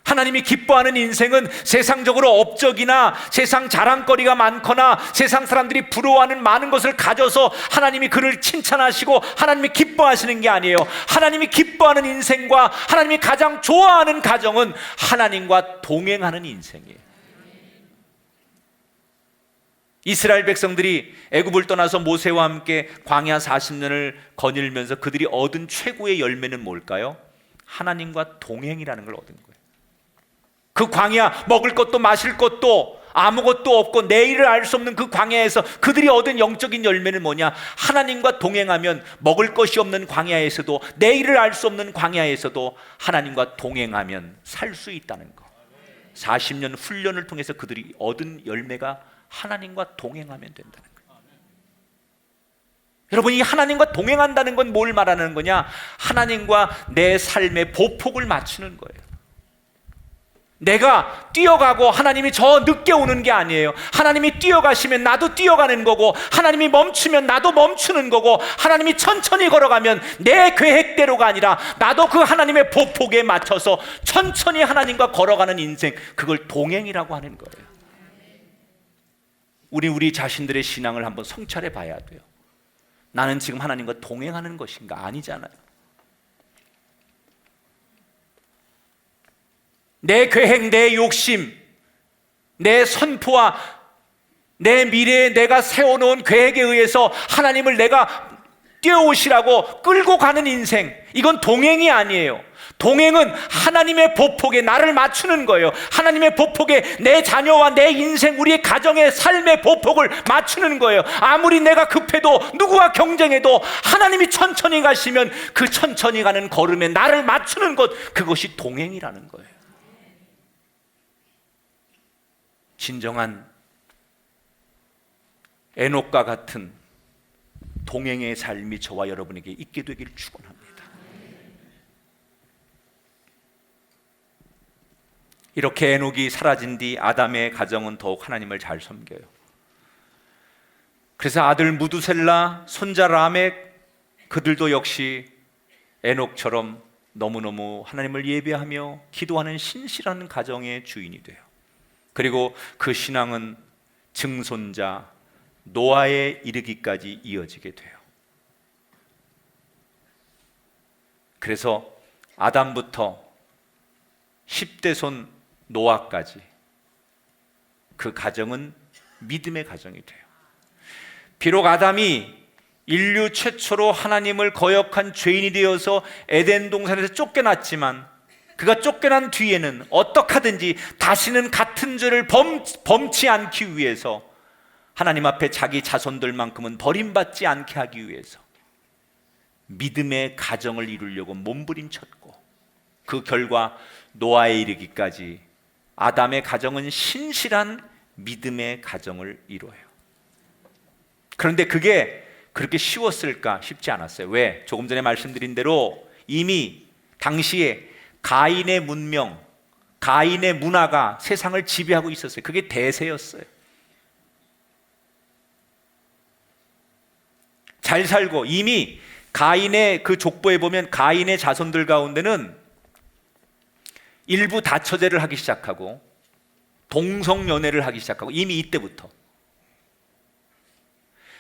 Speaker 2: 하나님이 기뻐하는 인생은 세상적으로 업적이나 세상 자랑거리가 많거나 세상 사람들이 부러워하는 많은 것을 가져서 하나님이 그를 칭찬하시고 하나님이 기뻐하시는 게 아니에요. 하나님이 기뻐하는 인생과 하나님이 가장 좋아하는 가정은 하나님과 동행하는 인생이에요. 이스라엘 백성들이 애굽을 떠나서 모세와 함께 광야 40년을 거닐면서 그들이 얻은 최고의 열매는 뭘까요? 하나님과 동행이라는 걸 얻은 거예요. 그 광야, 먹을 것도 마실 것도 아무것도 없고 내일을 알 수 없는 그 광야에서 그들이 얻은 영적인 열매는 뭐냐? 하나님과 동행하면 먹을 것이 없는 광야에서도 내일을 알 수 없는 광야에서도 하나님과 동행하면 살 수 있다는 거. 40년 훈련을 통해서 그들이 얻은 열매가 하나님과 동행하면 된다는 거예요. 여러분, 이 하나님과 동행한다는 건 뭘 말하는 거냐? 하나님과 내 삶의 보폭을 맞추는 거예요. 내가 뛰어가고 하나님이 저 늦게 오는 게 아니에요. 하나님이 뛰어가시면 나도 뛰어가는 거고, 하나님이 멈추면 나도 멈추는 거고, 하나님이 천천히 걸어가면 내 계획대로가 아니라 나도 그 하나님의 보폭에 맞춰서 천천히 하나님과 걸어가는 인생, 그걸 동행이라고 하는 거예요. 우리 자신들의 신앙을 한번 성찰해 봐야 돼요. 나는 지금 하나님과 동행하는 것인가? 아니잖아요. 내 계획, 내 욕심, 내 선포와 내 미래에 내가 세워놓은 계획에 의해서 하나님을 내가 뛰어오시라고 끌고 가는 인생, 이건 동행이 아니에요. 동행은 하나님의 보폭에 나를 맞추는 거예요. 하나님의 보폭에 내 자녀와 내 인생, 우리의 가정의 삶의 보폭을 맞추는 거예요. 아무리 내가 급해도 누구와 경쟁해도 하나님이 천천히 가시면 그 천천히 가는 걸음에 나를 맞추는 것, 그것이 동행이라는 거예요. 진정한 에녹과 같은 동행의 삶이 저와 여러분에게 있게 되길 축원합니다. 이렇게 에녹이 사라진 뒤 아담의 가정은 더욱 하나님을 잘 섬겨요. 그래서 아들 무두셀라, 손자 라멕, 그들도 역시 에녹처럼 너무너무 하나님을 예배하며 기도하는 신실한 가정의 주인이 돼요. 그리고 그 신앙은 증손자 노아에 이르기까지 이어지게 돼요. 그래서 아담부터 10대 손 노아까지 그 가정은 믿음의 가정이 돼요. 비록 아담이 인류 최초로 하나님을 거역한 죄인이 되어서 에덴 동산에서 쫓겨났지만 그가 쫓겨난 뒤에는 어떻게든지 다시는 같은 죄를 범치 않기 위해서 하나님 앞에 자기 자손들만큼은 버림받지 않게 하기 위해서 믿음의 가정을 이루려고 몸부림쳤고, 그 결과 노아에 이르기까지 아담의 가정은 신실한 믿음의 가정을 이루어요. 그런데 그게 그렇게 쉬웠을까? 쉽지 않았어요. 왜? 조금 전에 말씀드린 대로 이미 당시에 가인의 문명, 가인의 문화가 세상을 지배하고 있었어요. 그게 대세였어요. 잘 살고, 이미 가인의 그 족보에 보면 가인의 자손들 가운데는 일부 다처제를 하기 시작하고 동성연애를 하기 시작하고 이미 이때부터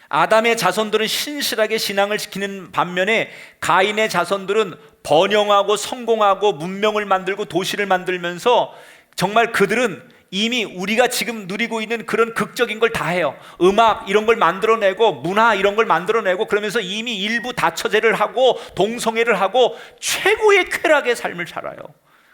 Speaker 2: 아담의 자손들은 신실하게 신앙을 지키는 반면에 가인의 자손들은 번영하고 성공하고 문명을 만들고 도시를 만들면서 정말 그들은 이미 우리가 지금 누리고 있는 그런 극적인 걸 다 해요. 음악 이런 걸 만들어내고 문화 이런 걸 만들어내고 그러면서 이미 일부 다처제를 하고 동성애를 하고 최고의 쾌락의 삶을 살아요.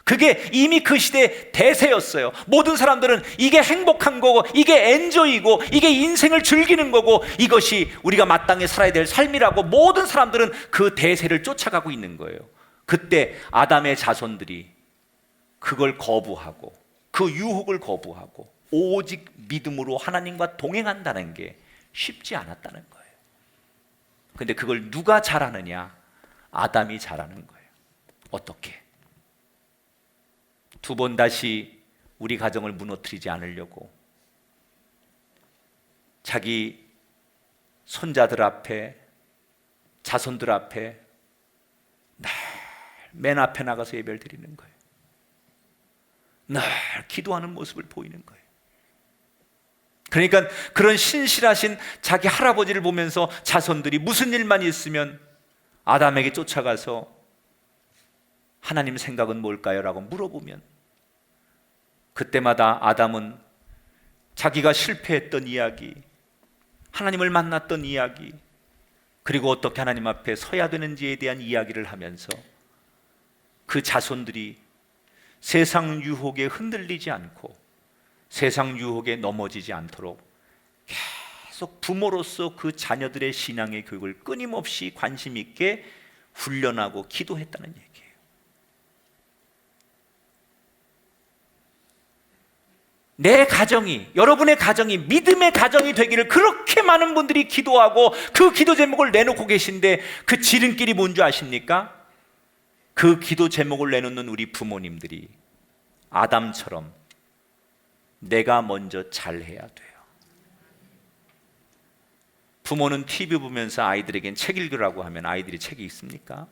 Speaker 2: 그게 이미 그 시대의 대세였어요. 모든 사람들은 이게 행복한 거고 이게 엔조이고 이게 인생을 즐기는 거고 이것이 우리가 마땅히 살아야 될 삶이라고 모든 사람들은 그 대세를 쫓아가고 있는 거예요. 그때 아담의 자손들이 그걸 거부하고 그 유혹을 거부하고 오직 믿음으로 하나님과 동행한다는 게 쉽지 않았다는 거예요. 근데 그걸 누가 잘하느냐? 아담이 잘하는 거예요. 어떻게? 두 번 다시 우리 가정을 무너뜨리지 않으려고 자기 손자들 앞에 자손들 앞에 늘 맨 앞에 나가서 예배를 드리는 거예요. 늘 기도하는 모습을 보이는 거예요. 그러니까 그런 신실하신 자기 할아버지를 보면서 자손들이 무슨 일만 있으면 아담에게 쫓아가서 하나님 생각은 뭘까요? 라고 물어보면 그때마다 아담은 자기가 실패했던 이야기, 하나님을 만났던 이야기, 그리고 어떻게 하나님 앞에 서야 되는지에 대한 이야기를 하면서 그 자손들이 세상 유혹에 흔들리지 않고 세상 유혹에 넘어지지 않도록 계속 부모로서 그 자녀들의 신앙의 교육을 끊임없이 관심 있게 훈련하고 기도했다는 얘기예요. 내 가정이, 여러분의 가정이 믿음의 가정이 되기를 그렇게 많은 분들이 기도하고 그 기도 제목을 내놓고 계신데 그 지름길이 뭔지 아십니까? 그 기도 제목을 내놓는 우리 부모님들이 아담처럼 내가 먼저 잘해야 돼요. 부모는 TV 보면서 아이들에겐 책 읽으라고 하면 아이들이 책이 읽습니까?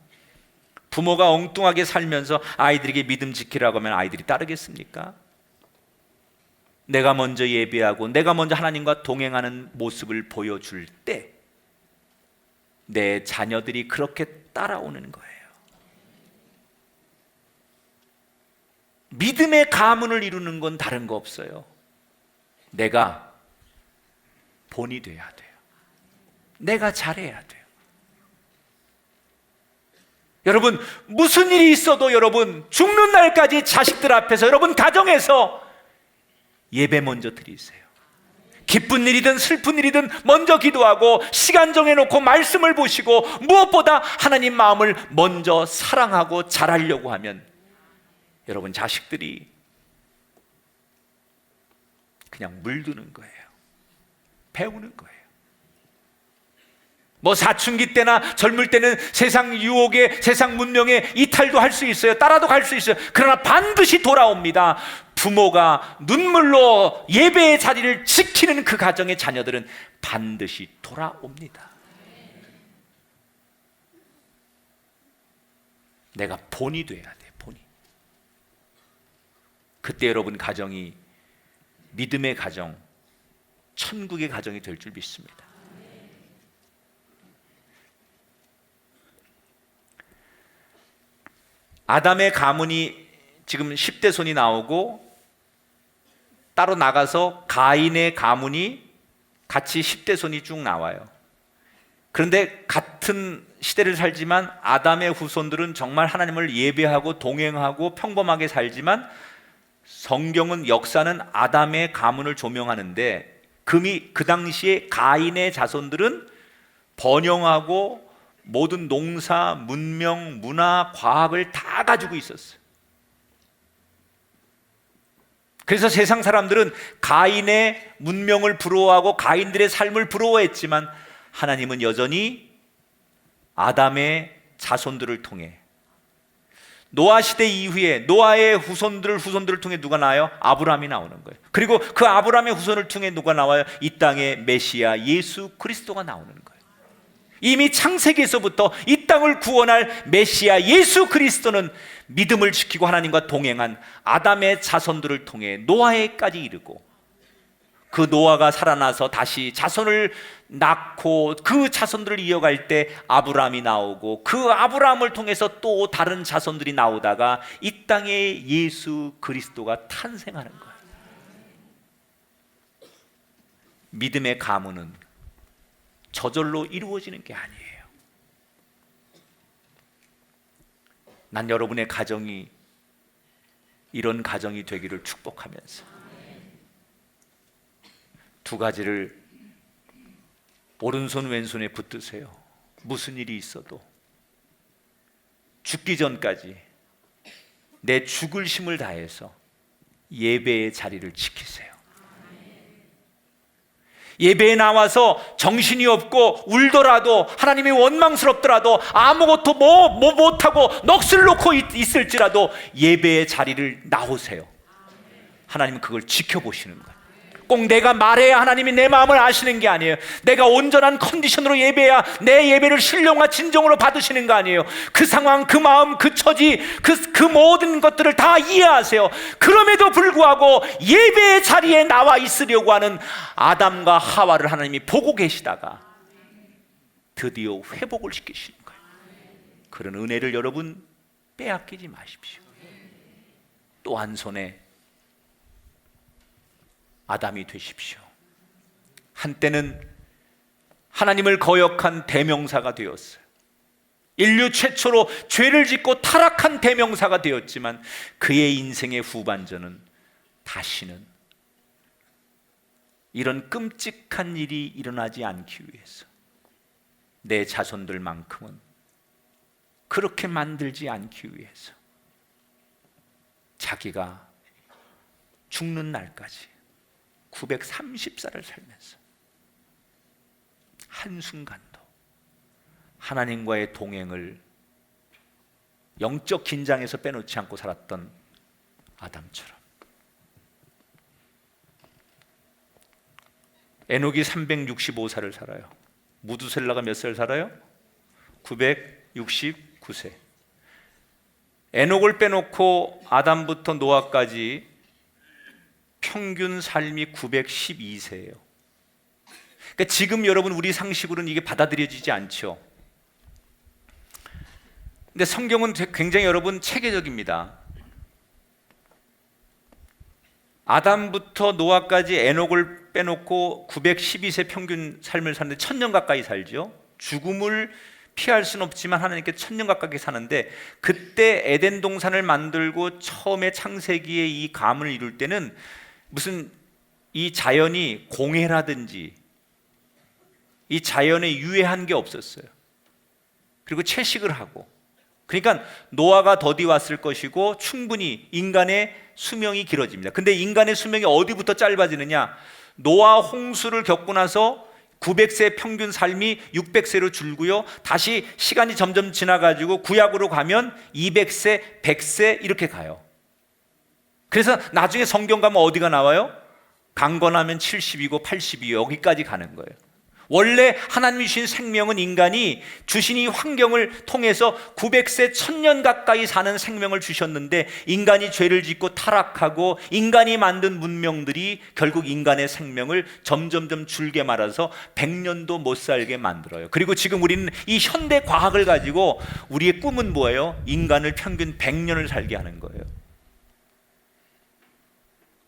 Speaker 2: 부모가 엉뚱하게 살면서 아이들에게 믿음 지키라고 하면 아이들이 따르겠습니까? 내가 먼저 예배하고 내가 먼저 하나님과 동행하는 모습을 보여줄 때 내 자녀들이 그렇게 따라오는 거예요. 믿음의 가문을 이루는 건 다른 거 없어요. 내가 본이 돼야 돼요. 내가 잘해야 돼요. 여러분, 무슨 일이 있어도 여러분 죽는 날까지 자식들 앞에서 여러분 가정에서 예배 먼저 드리세요. 기쁜 일이든 슬픈 일이든 먼저 기도하고 시간 정해놓고 말씀을 보시고 무엇보다 하나님 마음을 먼저 사랑하고 잘하려고 하면 여러분 자식들이 그냥 물드는 거예요. 배우는 거예요. 뭐 사춘기 때나 젊을 때는 세상 유혹에 세상 문명에 이탈도 할 수 있어요. 따라도 갈 수 있어요. 그러나 반드시 돌아옵니다. 부모가 눈물로 예배의 자리를 지키는 그 가정의 자녀들은 반드시 돌아옵니다. 내가 본이 돼야 돼. 본이. 그때 여러분 가정이 믿음의 가정, 천국의 가정이 될 줄 믿습니다. 아담의 가문이 지금 10대 손이 나오고 따로 나가서 가인의 가문이 같이 10대 손이 쭉 나와요. 그런데 같은 시대를 살지만 아담의 후손들은 정말 하나님을 예배하고 동행하고 평범하게 살지만 성경은 역사는 아담의 가문을 조명하는데 그 당시에 가인의 자손들은 번영하고 모든 농사, 문명, 문화, 과학을 다 가지고 있었어요. 그래서 세상 사람들은 가인의 문명을 부러워하고 가인들의 삶을 부러워했지만 하나님은 여전히 아담의 자손들을 통해 노아 시대 이후에 노아의 후손들을 통해 누가 나와요? 아브라함이 나오는 거예요. 그리고 그 아브라함의 후손을 통해 누가 나와요? 이 땅의 메시아 예수 그리스도가 나오는 거예요. 이미 창세기에서부터 이 땅을 구원할 메시아 예수 그리스도는 믿음을 지키고 하나님과 동행한 아담의 자손들을 통해 노아에까지 이르고, 그 노아가 살아나서 다시 자손을 낳고 그 자손들을 이어갈 때 아브라함이 나오고, 그 아브라함을 통해서 또 다른 자손들이 나오다가 이 땅에 예수 그리스도가 탄생하는 거예요. 믿음의 가문은 저절로 이루어지는 게 아니에요. 난 여러분의 가정이 이런 가정이 되기를 축복하면서 두 가지를 오른손 왼손에 붙드세요. 무슨 일이 있어도 죽기 전까지 내 죽을 힘을 다해서 예배의 자리를 지키세요. 예배에 나와서 정신이 없고 울더라도, 하나님이 원망스럽더라도, 아무것도 못하고 넋을 놓고 있을지라도 예배의 자리를 나오세요. 하나님은 그걸 지켜보시는 거예요. 꼭 내가 말해야 하나님이 내 마음을 아시는 게 아니에요. 내가 온전한 컨디션으로 예배해야 내 예배를 신령과 진정으로 받으시는 거 아니에요. 그 상황, 그 마음, 그 처지, 그 모든 것들을 다 이해하세요. 그럼에도 불구하고 예배의 자리에 나와 있으려고 하는 아담과 하와를 하나님이 보고 계시다가 드디어 회복을 시키시는 거예요. 그런 은혜를 여러분 빼앗기지 마십시오. 또 한 손에 아담이 되십시오. 한때는 하나님을 거역한 대명사가 되었어요. 인류 최초로 죄를 짓고 타락한 대명사가 되었지만, 그의 인생의 후반전은 다시는 이런 끔찍한 일이 일어나지 않기 위해서 내 자손들만큼은 그렇게 만들지 않기 위해서 자기가 죽는 날까지 930살을 살면서 한순간도 하나님과의 동행을 영적 긴장에서 빼놓지 않고 살았던 아담처럼, 에녹이 365살을 살아요. 무두셀라가 몇 살 살아요? 969세. 에녹을 빼놓고 아담부터 노아까지 평균 삶이 912세예요. 그러니까 지금 여러분 우리 상식으로는 이게 받아들여지지 않죠. 근데 성경은 굉장히 여러분 체계적입니다. 아담부터 노아까지 에녹을 빼놓고 912세 평균 삶을 사는데 1000년 가까이 살죠. 죽음을 피할 수는 없지만 하나님께 1000년 가까이 사는데, 그때 에덴 동산을 만들고 처음에 창세기에 이 가문을 이룰 때는 무슨 이 자연이 공해라든지 이 자연에 유해한 게 없었어요. 그리고 채식을 하고, 그러니까 노아가 더디 왔을 것이고 충분히 인간의 수명이 길어집니다. 근데 인간의 수명이 어디부터 짧아지느냐? 노아 홍수를 겪고 나서 900세 평균 삶이 600세로 줄고요, 다시 시간이 점점 지나가지고 구약으로 가면 200세, 100세 이렇게 가요. 그래서 나중에 성경 가면 어디가 나와요? 강건하면 70이고 80이고 여기까지 가는 거예요. 원래 하나님이 주신 생명은 인간이 주신 이 환경을 통해서 900세 1000년 가까이 사는 생명을 주셨는데, 인간이 죄를 짓고 타락하고 인간이 만든 문명들이 결국 인간의 생명을 점점점 줄게 말아서 100년도 못 살게 만들어요. 그리고 지금 우리는 이 현대 과학을 가지고 우리의 꿈은 뭐예요? 인간을 평균 100년을 살게 하는 거예요.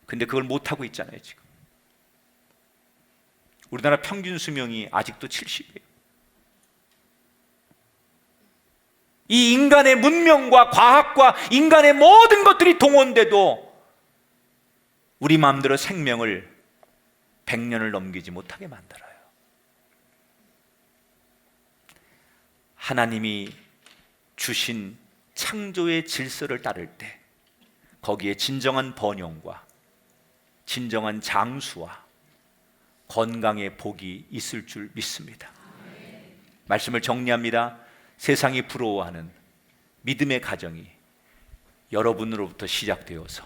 Speaker 2: 근데 그걸 못하고 있잖아요. 지금 우리나라 평균 수명이 아직도 70이에요. 이 인간의 문명과 과학과 인간의 모든 것들이 동원돼도 우리 마음대로 생명을 100년을 넘기지 못하게 만들어요. 하나님이 주신 창조의 질서를 따를 때 거기에 진정한 번영과 진정한 장수와 건강의 복이 있을 줄 믿습니다. 말씀을 정리합니다. 세상이 부러워하는 믿음의 가정이 여러분으로부터 시작되어서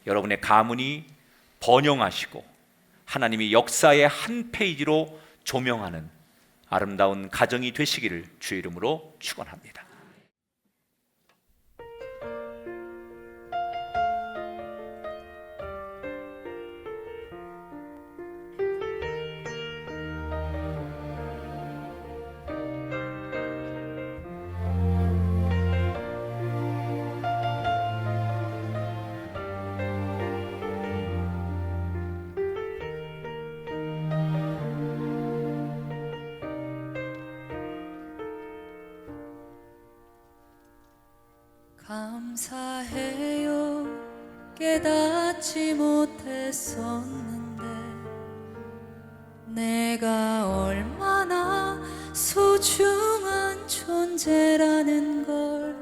Speaker 2: 여러분의 가문이 번영하시고 하나님이 역사의 한 페이지로 조명하는 아름다운 가정이 되시기를 주의 이름으로 축원합니다.
Speaker 3: 감사해요. 깨닫지 못했었는데 내가 얼마나 소중한 존재라는 걸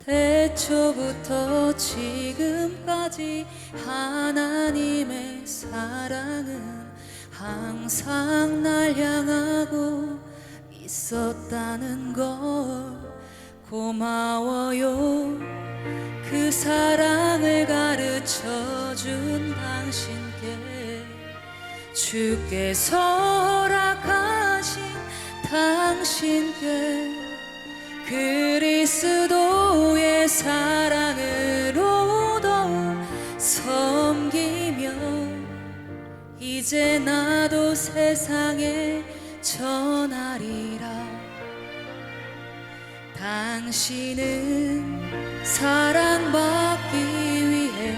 Speaker 3: 태초부터 지금까지 하나님의 사랑은 항상 날 향하고 있었다는 걸 고마워요. 그 사랑을 가르쳐준 당신께 주께서 허락하신 당신께 그리스도의 사랑으로 더욱 섬기며 이제 나도 세상에 전하리라. 당신은 사랑받기 위해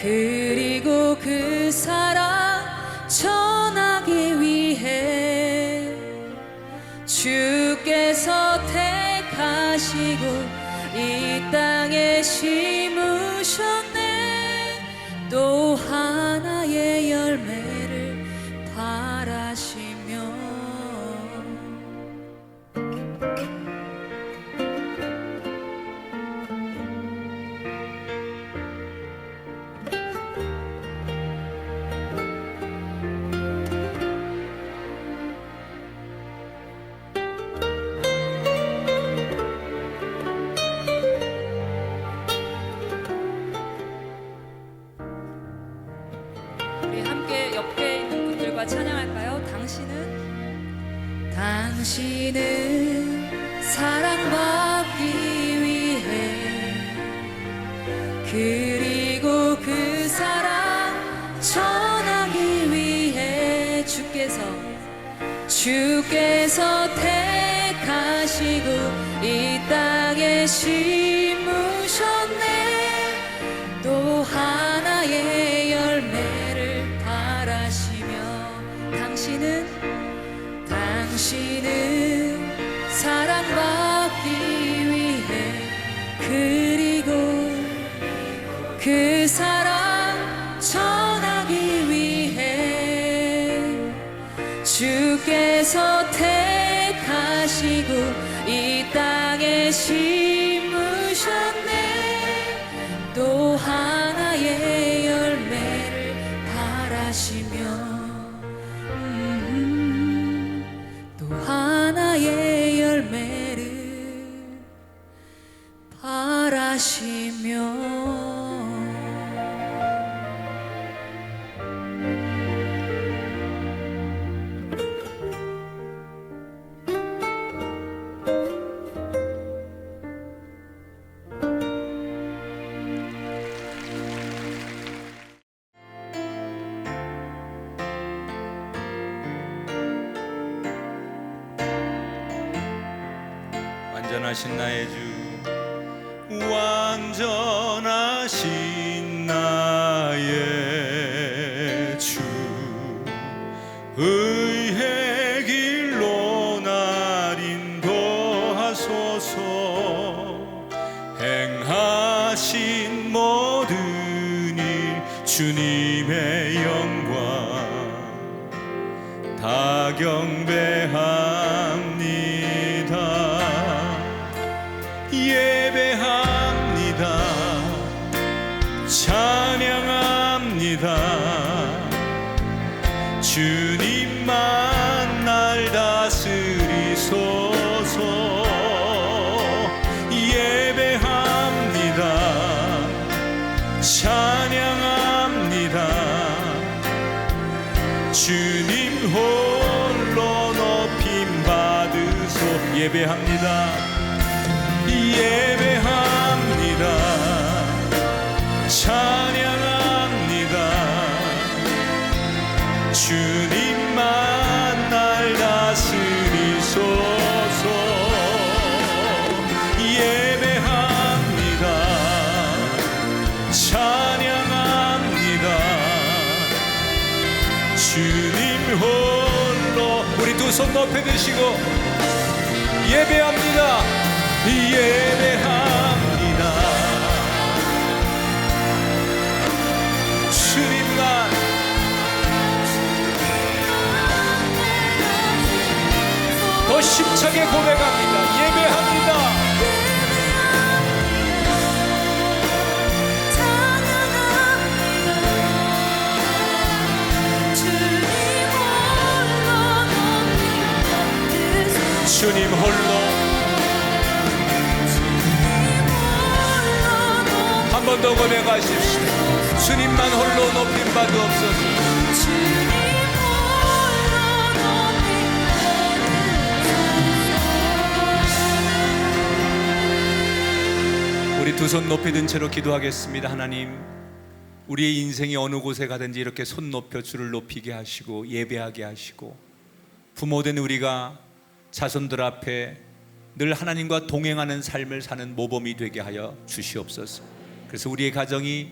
Speaker 3: 그리고 그 사랑 전하기 위해 주께서 택하시고 이 땅에 심으셨네. 또 하나의 열매를 바라시며 우리 함께 옆에 있는 분들과 찬양할까요? 당신은 사랑받기 위해 그리고 그 사랑 전하기 위해 주께서 택하시고 이 땅에 심으셨네. 또 하나의 열매를 바라시며 당신은 사랑받기 위해 그리고 그 사랑 전하기 위해 주께서 택하시고 이 땅에 심으셨네. 또 하나의 열매를 바라시며 또 하나의 열매를 바라시며
Speaker 1: 완전하신 나의 주, 완전하신 나의 주, 의의 길로 날 인도하소서. 행하신 모든 일 주님의 영광 다 경배합니다. 예배합니다. 찬양합니다. 주님만 날 다스리소서. 예배합니다. 찬양합니다. 주님 예배합니다. 예배합니다. 찬양합니다. 주님만 날 다스리소서. 예배합니다. 찬양합니다. 주님 홀로. 우리 두 손 높이 드시고 예배합니다. 예배합니다. 주님만. 더 힘차게 고백합니다. 예배합니다. 주님 홀로. 한 번 더 고백하십시오. 주님만 홀로 높임 받으옵소서. 우리 두 손 높이 든 채로 기도하겠습니다. 하나님, 우리의 인생이 어느 곳에 가든지 이렇게 손 높여 주를 높이게 하시고 예배하게 하시고, 부모된 우리가 자손들 앞에 늘 하나님과 동행하는 삶을 사는 모범이 되게 하여 주시옵소서. 그래서 우리의 가정이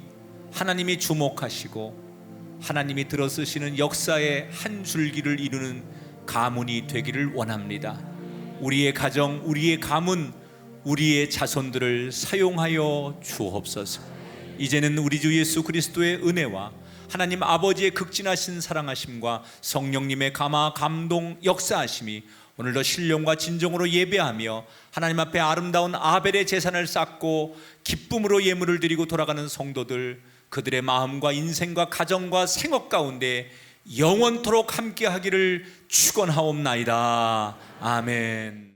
Speaker 1: 하나님이 주목하시고 하나님이 들어쓰시는 역사의 한 줄기를 이루는 가문이 되기를 원합니다. 우리의 가정, 우리의 가문, 우리의 자손들을 사용하여 주옵소서. 이제는 우리 주 예수 그리스도의 은혜와 하나님 아버지의 극진하신 사랑하심과 성령님의 감화 감동 역사하심이 오늘도 신령과 진정으로 예배하며 하나님 앞에 아름다운 아벨의 제산을 쌓고 기쁨으로 예물을 드리고 돌아가는 성도들, 그들의 마음과 인생과 가정과 생업 가운데 영원토록 함께하기를 축원하옵나이다. 아멘.